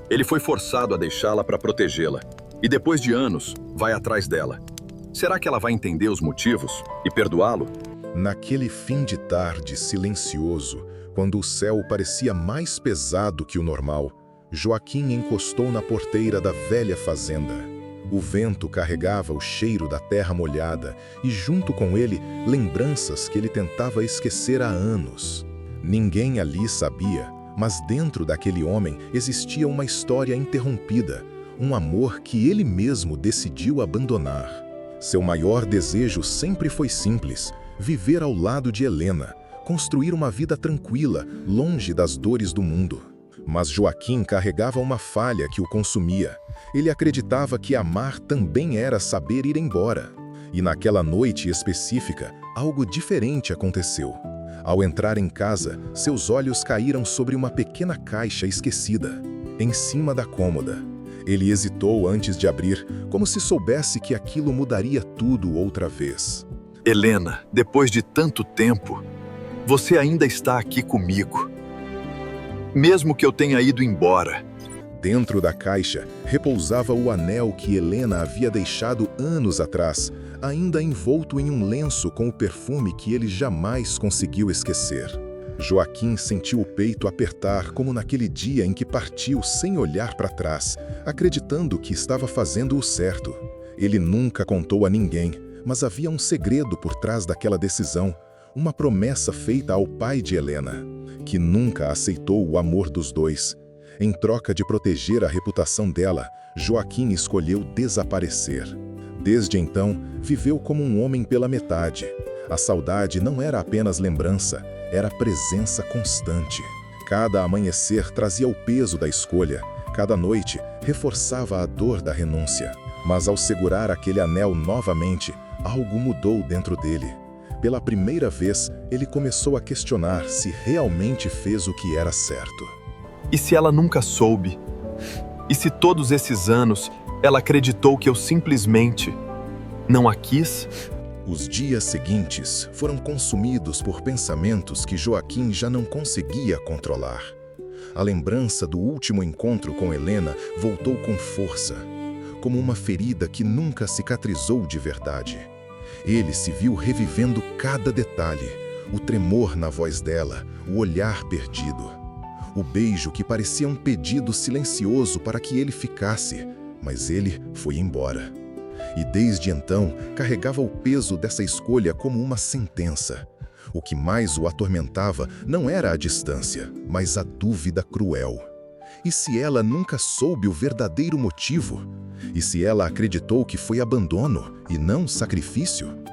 Ele foi forçado a deixá-la para protegê-la, e depois de anos, vai atrás dela. Será que ela vai entender os motivos e perdoá-lo? Naquele fim de tarde silencioso, quando o céu parecia mais pesado que o normal, Joaquim encostou na porteira da velha fazenda. O vento carregava o cheiro da terra molhada e, junto com ele, lembranças que ele tentava esquecer há anos. Ninguém ali sabia, mas dentro daquele homem existia uma história interrompida, um amor que ele mesmo decidiu abandonar. Seu maior desejo sempre foi simples: viver ao lado de Helena, construir uma vida tranquila, longe das dores do mundo. Mas Joaquim carregava uma falha que o consumia. Ele acreditava que amar também era saber ir embora. E naquela noite específica, algo diferente aconteceu. Ao entrar em casa, seus olhos caíram sobre uma pequena caixa esquecida, em cima da cômoda. Ele hesitou antes de abrir, como se soubesse que aquilo mudaria tudo outra vez. Helena, depois de tanto tempo, você ainda está aqui comigo. Mesmo que eu tenha ido embora. Dentro da caixa, repousava o anel que Helena havia deixado anos atrás, ainda envolto em um lenço com o perfume que ele jamais conseguiu esquecer. Joaquim sentiu o peito apertar como naquele dia em que partiu sem olhar para trás, acreditando que estava fazendo o certo. Ele nunca contou a ninguém, mas havia um segredo por trás daquela decisão, uma promessa feita ao pai de Helena, que nunca aceitou o amor dos dois. Em troca de proteger a reputação dela, Joaquim escolheu desaparecer. Desde então, viveu como um homem pela metade. A saudade não era apenas lembrança, era presença constante. Cada amanhecer trazia o peso da escolha, cada noite reforçava a dor da renúncia. Mas ao segurar aquele anel novamente, algo mudou dentro dele. Pela primeira vez, ele começou a questionar se realmente fez o que era certo. E se ela nunca soube? E se todos esses anos ela acreditou que eu simplesmente não a quis? Os dias seguintes foram consumidos por pensamentos que Joaquim já não conseguia controlar. A lembrança do último encontro com Helena voltou com força, como uma ferida que nunca cicatrizou de verdade. Ele se viu revivendo cada detalhe, o tremor na voz dela, o olhar perdido. O beijo que parecia um pedido silencioso para que ele ficasse, mas ele foi embora. E desde então, carregava o peso dessa escolha como uma sentença. O que mais o atormentava não era a distância, mas a dúvida cruel. E se ela nunca soube o verdadeiro motivo? E se ela acreditou que foi abandono e não sacrifício?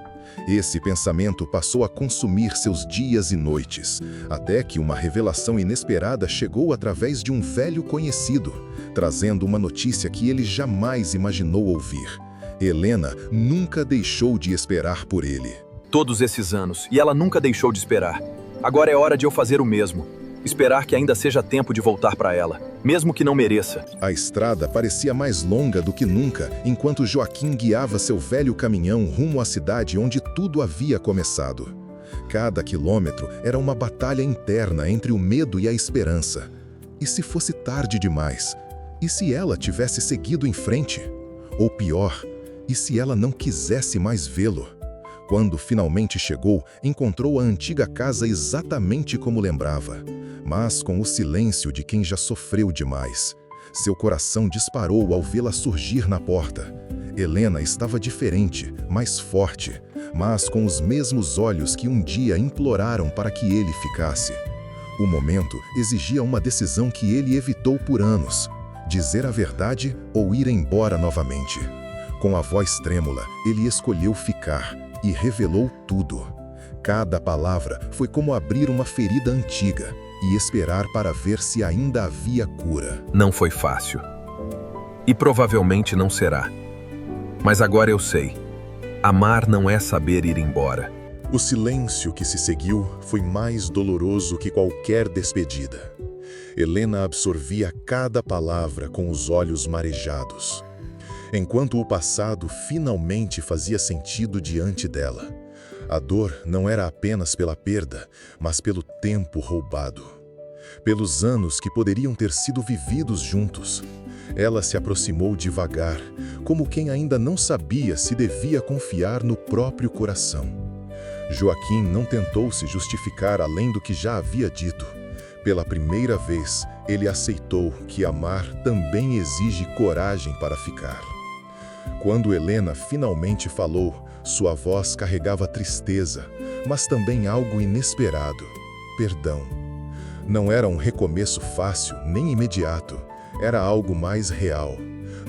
Esse pensamento passou a consumir seus dias e noites, até que uma revelação inesperada chegou através de um velho conhecido, trazendo uma notícia que ele jamais imaginou ouvir. Helena nunca deixou de esperar por ele. Todos esses anos, e ela nunca deixou de esperar. Agora é hora de eu fazer o mesmo. Esperar que ainda seja tempo de voltar para ela, mesmo que não mereça. A estrada parecia mais longa do que nunca, enquanto Joaquim guiava seu velho caminhão rumo à cidade onde tudo havia começado. Cada quilômetro era uma batalha interna entre o medo e a esperança. E se fosse tarde demais? E se ela tivesse seguido em frente? Ou pior, e se ela não quisesse mais vê-lo? Quando finalmente chegou, encontrou a antiga casa exatamente como lembrava, mas com o silêncio de quem já sofreu demais. Seu coração disparou ao vê-la surgir na porta. Helena estava diferente, mais forte, mas com os mesmos olhos que um dia imploraram para que ele ficasse. O momento exigia uma decisão que ele evitou por anos: dizer a verdade ou ir embora novamente. Com a voz trêmula, ele escolheu ficar e revelou tudo. Cada palavra foi como abrir uma ferida antiga e esperar para ver se ainda havia cura. Não foi fácil. E provavelmente não será. Mas agora eu sei. Amar não é saber ir embora. O silêncio que se seguiu foi mais doloroso que qualquer despedida. Helena absorvia cada palavra com os olhos marejados, enquanto o passado finalmente fazia sentido diante dela. A dor não era apenas pela perda, mas pelo tempo roubado. pelos anos que poderiam ter sido vividos juntos. Ela se aproximou devagar, como quem ainda não sabia se devia confiar no próprio coração. Joaquim não tentou se justificar além do que já havia dito. Pela primeira vez, ele aceitou que amar também exige coragem para ficar. Quando Helena finalmente falou, sua voz carregava tristeza, mas também algo inesperado: perdão. Não era um recomeço fácil nem imediato, era algo mais real.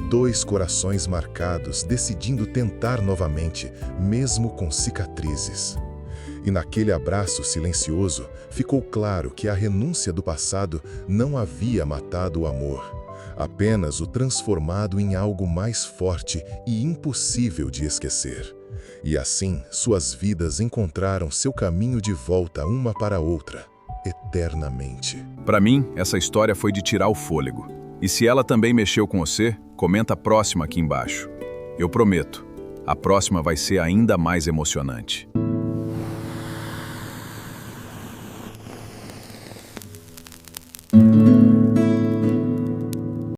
Dois corações marcados decidindo tentar novamente, mesmo com cicatrizes. E naquele abraço silencioso, ficou claro que a renúncia do passado não havia matado o amor, apenas o transformado em algo mais forte e impossível de esquecer. E assim, suas vidas encontraram seu caminho de volta uma para a outra, eternamente. Para mim, essa história foi de tirar o fôlego. E se ela também mexeu com você, comenta a próxima aqui embaixo. Eu prometo, a próxima vai ser ainda mais emocionante.